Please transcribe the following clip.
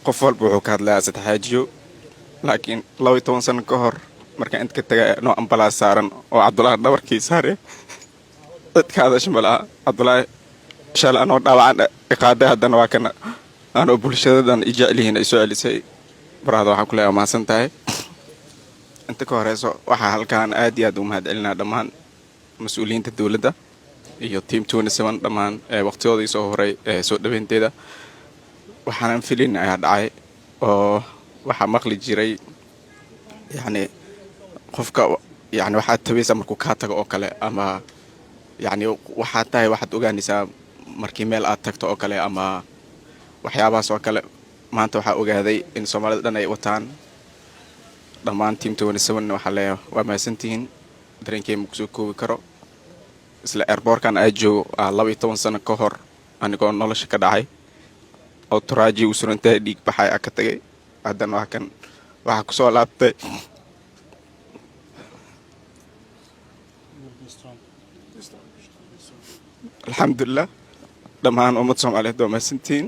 qof walba wuxuu ka hadlayaa saddexaajiyo laakiin 12 sano ka hor marka inta ka tagay noo ambalaas saaran oo Cabdullaahi dhabarkii saare dadka hadasha malaha Cabdullaahi shalay anoo dhaawacan iqaaday haddana waa kana anoo bulshadadan i jecelihiin ay soo celisay baraada waxaa ku leeyahay mahadsan tahay inta ka horeyso waxaa halkaan aad iyo aad u mahadcelinaa dhammaan mas-uuliyiinta dowladda iyo team 27 dhammaan waqtigoodii soo horay soo dhaweynteeda waxaanan filin ayaa dhacay oo waxaa maqli jiray yani qofka yani waxaad tabaysaa markuu kaa tago oo kale ama yani waxaad tahay waxaad ogaanaysaa markii meel aad tagto oo kale ama waxyaabahaas oo kale maanta waxaa ogaaday in Soomaalida dhan ay wataan dhammaan team 27 waxaa leeyahay waa mahadsantihiin dareenkeyga kusoo koobi karo isla airportkan ay joogo 12 sano ka hor anigoo nolosha ka dhacay oo turaaji u surantay dhiig baxay ka tagay haddana waa kan waxaa ku soo laabtay alxamdulilah dhammaan ummad Soomaaliyeed waa mahadsantihiin